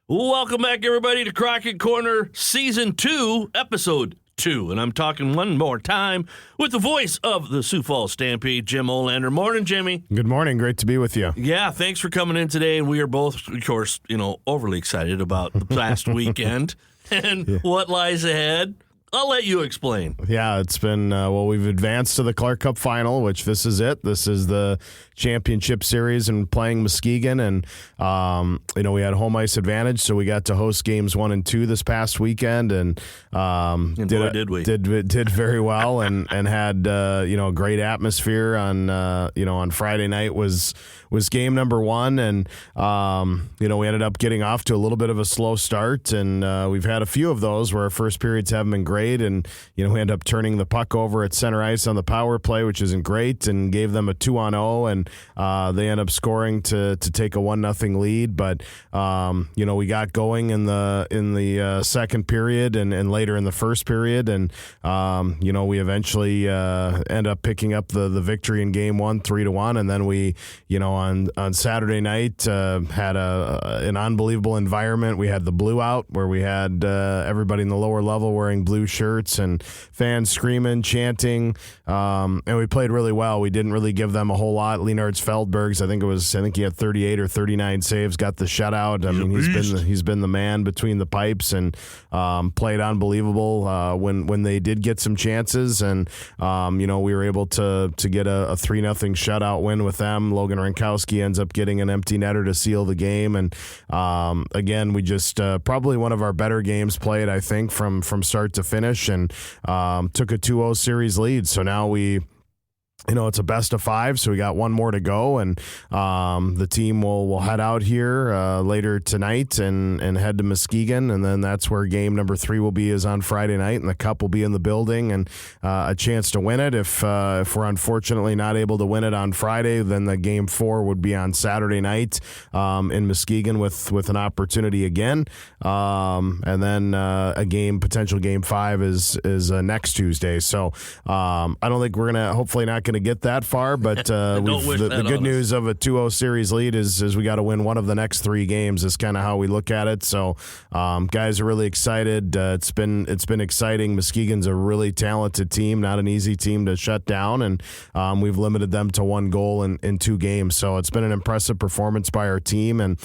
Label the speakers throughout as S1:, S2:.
S1: Welcome back, everybody, to Crockett Corner Season 2, Episode 2. And I'm talking one more time with the voice of the Sioux Falls Stampede, Jim Olander. Morning, Jimmy.
S2: Good morning. Great to be with you.
S1: Yeah, thanks for coming in today. And we are both, of course, overly excited about the past weekend and what lies ahead. I'll let you explain.
S2: Yeah, it's been, we've advanced to the Clark Cup final, which this is it. This is the championship series and playing Muskegon. And, we had home ice advantage, so we got to host games 1 and 2 this past weekend. And,
S1: did we?
S2: Did very well and had, a great atmosphere on Friday night was game number 1. And, we ended up getting off to a little bit of a slow start. And we've had a few of those where our first periods haven't been great. And, we end up turning the puck over at center ice on the power play, which isn't great, and gave them a 2-on-0. And they end up scoring to take a 1-0 lead. But, we got going in the second period and later in the first period. And, we eventually end up picking up the victory in game 1, 3-1. And then we, on Saturday night had an unbelievable environment. We had the blue out where we had everybody in the lower level wearing blue shirts and fans screaming, chanting, and we played really well. We didn't really give them a whole lot. Leonards Feldbergs, I think he had 38 or 39 saves, got the shutout. I mean, he's been the man between the pipes and played unbelievable when they did get some chances. And we were able to get a 3-0 shutout win with them. Logan Rankowski ends up getting an empty netter to seal the game. And again, we just probably one of our better games played, I think, from start to finish, and took a 2-0 series lead. So now it's a best of 5, so we got one more to go, and the team will head out here later tonight and head to Muskegon, and then that's where game number 3 will be, is on Friday night, and the Cup will be in the building, and a chance to win it. If we're unfortunately not able to win it on Friday, then the game 4 would be on Saturday night in Muskegon with an opportunity again, and then potential game 5 is next Tuesday. So I don't think we're hopefully not going to get that far, but the good news of a 2-0 series lead is we got to win one of the next 3 games is kind of how we look at it. So guys are really excited. It's been exciting. Muskegon's a really talented team, not an easy team to shut down, and we've limited them to 1 goal in 2 games. So it's been an impressive performance by our team, and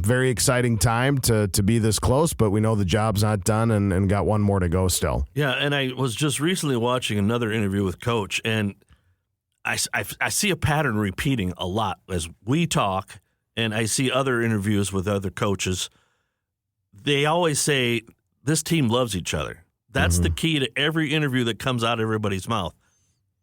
S2: very exciting time to be this close, but we know the job's not done and got 1 more to go still.
S1: Yeah, and I was just recently watching another interview with Coach, and I see a pattern repeating a lot as we talk, and I see other interviews with other coaches. They always say, this team loves each other. That's the key to every interview that comes out of everybody's mouth.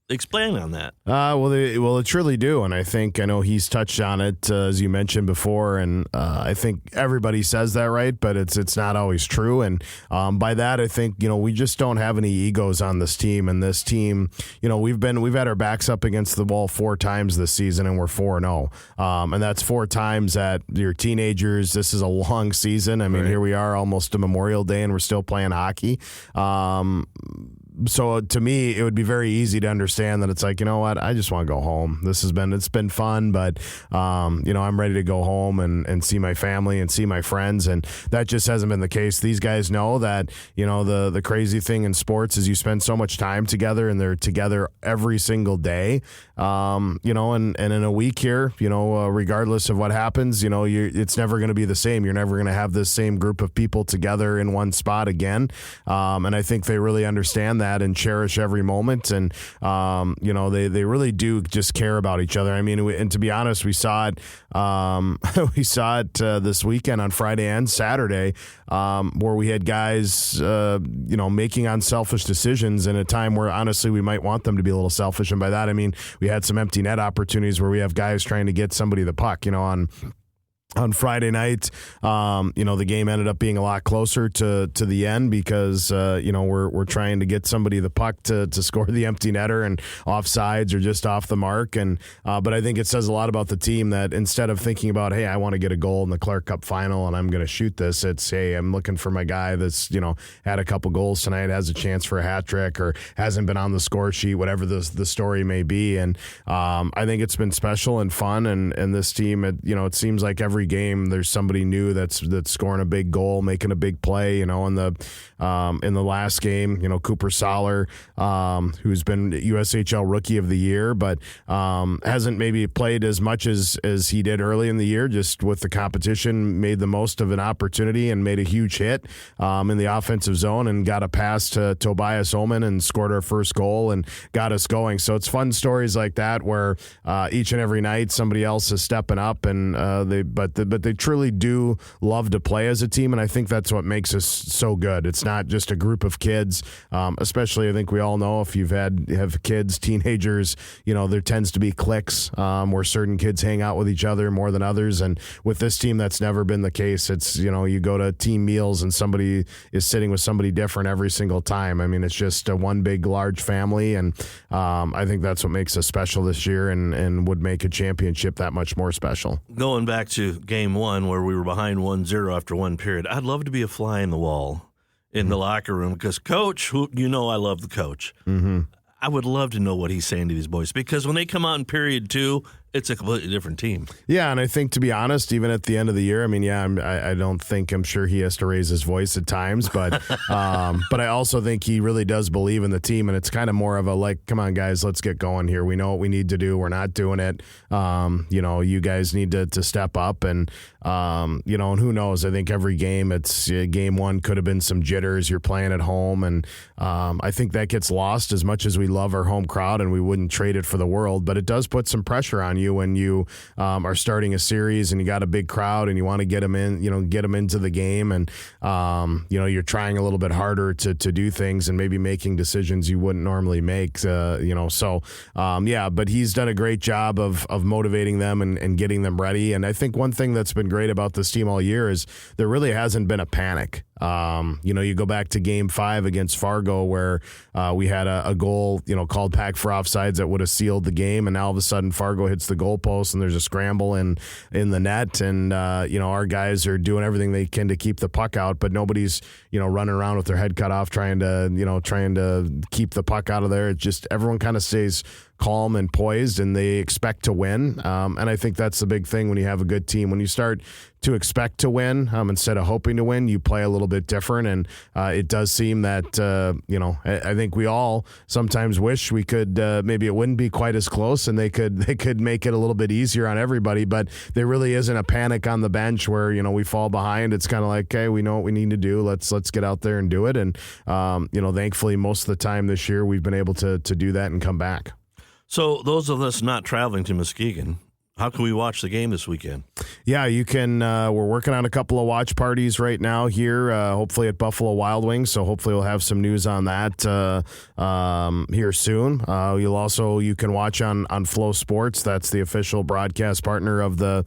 S1: Explain on that.
S2: Well, they truly do, and I know he's touched on it as you mentioned before, and I think everybody says that, right? But it's not always true, and by that I think we just don't have any egos on this team, and this team, we've had our backs up against the wall 4 times this season, and we're 4-0, and that's 4 times at your teenagers. This is a long season. I mean, Here we are almost to Memorial Day, and we're still playing hockey. So to me, it would be very easy to understand that it's like, you know what, I just want to go home. It's been fun, but I'm ready to go home and see my family and see my friends, and that just hasn't been the case. These guys know that the crazy thing in sports is you spend so much time together, and they're together every single day. And in a week here, regardless of what happens, it's never going to be the same. You're never going to have this same group of people together in one spot again. And I think they really understand that and cherish every moment. And, they really do just care about each other. I mean, and to be honest, we saw it this weekend on Friday and Saturday, where we had guys, making unselfish decisions in a time where honestly we might want them to be a little selfish. And by that, I mean, we had some empty net opportunities where we have guys trying to get somebody the puck, on Friday night. The game ended up being a lot closer to the end because, we're trying to get somebody the puck to score the empty netter, and offsides or just off the mark. And but I think it says a lot about the team that instead of thinking about, hey, I want to get a goal in the Clark Cup final and I'm going to shoot this, it's, hey, I'm looking for my guy that's, had a couple goals tonight, has a chance for a hat trick, or hasn't been on the score sheet, whatever the story may be. And I think it's been special and fun. And this team, it seems like every every game there's somebody new that's scoring a big goal, making a big play. In the last game, Cooper Soller, who's been USHL Rookie of the Year, but hasn't maybe played as much as he did early in the year, just with the competition, made the most of an opportunity and made a huge hit in the offensive zone and got a pass to Tobias Ullman and scored our first goal and got us going. So it's fun stories like that where each and every night somebody else is stepping up, and they truly do love to play as a team, and I think that's what makes us so good. It's not just a group of kids, especially I think we all know if have kids, teenagers, there tends to be cliques where certain kids hang out with each other more than others, and with this team that's never been the case. It's you go to team meals and somebody is sitting with somebody different every single time. I mean, it's just one big large family, and I think that's what makes us special this year and would make a championship that much more special.
S1: Going back to game one where we were behind 1-0 after one period, I'd love to be a fly in the wall in the locker room because Coach, who I love the coach. Mm-hmm. I would love to know what he's saying to these boys because when they come out in period two, it's a completely different team.
S2: Yeah, and I think, to be honest, even at the end of the year, I mean, I'm sure he has to raise his voice at times, but but I also think he really does believe in the team, and it's kind of more of a come on, guys, let's get going here. We know what we need to do. We're not doing it. You guys need to step up, and and who knows? I think every game, it's game one could have been some jitters. You're playing at home, and I think that gets lost as much as we love our home crowd, and we wouldn't trade it for the world, but it does put some pressure on you when you are starting a series and you got a big crowd and you want to get them into the game, and you're trying a little bit harder to do things and maybe making decisions you wouldn't normally make. But he's done a great job of motivating them and getting them ready. And I think one thing that's been great about this team all year is there really hasn't been a panic. You go back to game 5 against Fargo where we had a goal, called back for offsides that would have sealed the game, and now all of a sudden Fargo hits the goalpost and there's a scramble in the net, and our guys are doing everything they can to keep the puck out, but nobody's running around with their head cut off trying to keep the puck out of there. It's just everyone kind of stays calm and poised, and they expect to win. And I think that's the big thing when you have a good team. When you start to expect to win instead of hoping to win, you play a little bit different. And it does seem that, I think we all sometimes wish we could, maybe it wouldn't be quite as close and they could make it a little bit easier on everybody. But there really isn't a panic on the bench where, we fall behind. It's kind of like, hey, we know what we need to do. Let's get out there and do it. And, thankfully, most of the time this year, we've been able to do that and come back.
S1: So those of us not traveling to Muskegon, how can we watch the game this weekend?
S2: Yeah, you can. We're working on a couple of watch parties right now here, hopefully at Buffalo Wild Wings. So hopefully we'll have some news on that here soon. You can watch on Flow Sports. That's the official broadcast partner of the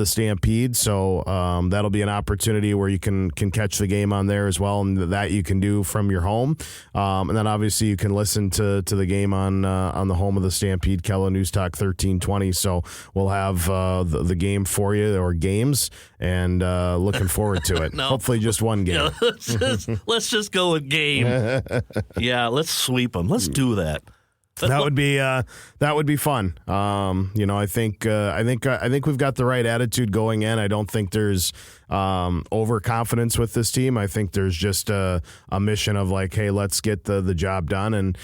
S2: Stampede. So that'll be an opportunity where you can catch the game on there as well, and that you can do from your home. And then obviously you can listen to the game on the home of the Stampede, Kella News Talk 1320. So we'll have the game for you, or games, and looking forward to it.
S1: No.
S2: Hopefully just one game.
S1: Yeah, let's just go with game. Yeah, let's sweep them. Let's do that.
S2: That would be fun. I think we've got the right attitude going in. I don't think there's overconfidence with this team. I think there's just a mission of hey, let's get the job done. And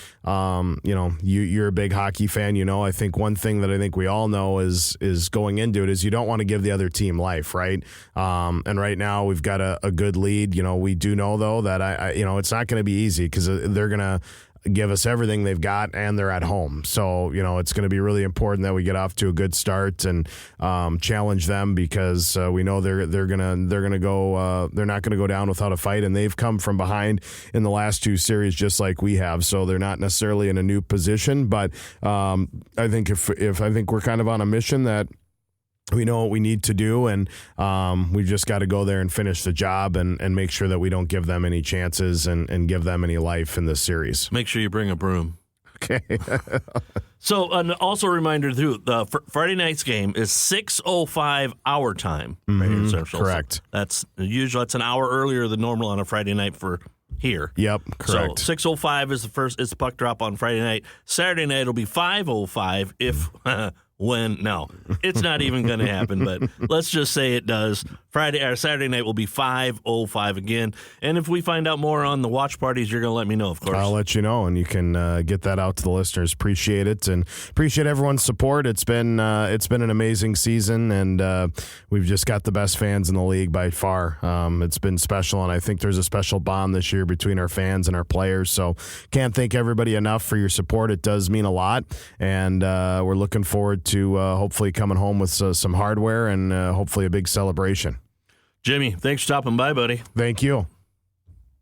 S2: you're a big hockey fan. I think one thing that I think we all know is going into it is you don't want to give the other team life, right? And right now we've got a good lead. We do know though that it's not going to be easy because they're going to give us everything they've got, and they're at home. So, it's going to be really important that we get off to a good start and challenge them, because we know they're not going to go down without a fight, and they've come from behind in the last 2 series just like we have. So they're not necessarily in a new position, but I think if we're kind of on a mission that we know what we need to do, and we've just got to go there and finish the job and make sure that we don't give them any chances and give them any life in this series.
S1: Make sure you bring a broom.
S2: Okay.
S1: So, also a reminder, too, the Friday night's game is 6:05 our time. Right here in Central.
S2: Correct.
S1: So that's an hour earlier than normal on a Friday night for here.
S2: Yep, correct.
S1: So 6:05 is the puck drop on Friday night. Saturday night it'll be 5:05 if when. No, it's not even going to happen, but let's just say it does. Friday or Saturday night will be 5:05 again. And if we find out more on the watch parties, you're going to let me know, of course.
S2: I'll let you know, and you can get that out to the listeners. Appreciate it, and appreciate everyone's support. It's been an amazing season, and we've just got the best fans in the league by far. It's been special, and I think there's a special bond this year between our fans and our players. So can't thank everybody enough for your support. It does mean a lot, and we're looking forward to hopefully coming home with some hardware and hopefully a big celebration.
S1: Jimmy, thanks for stopping by, buddy.
S2: Thank you.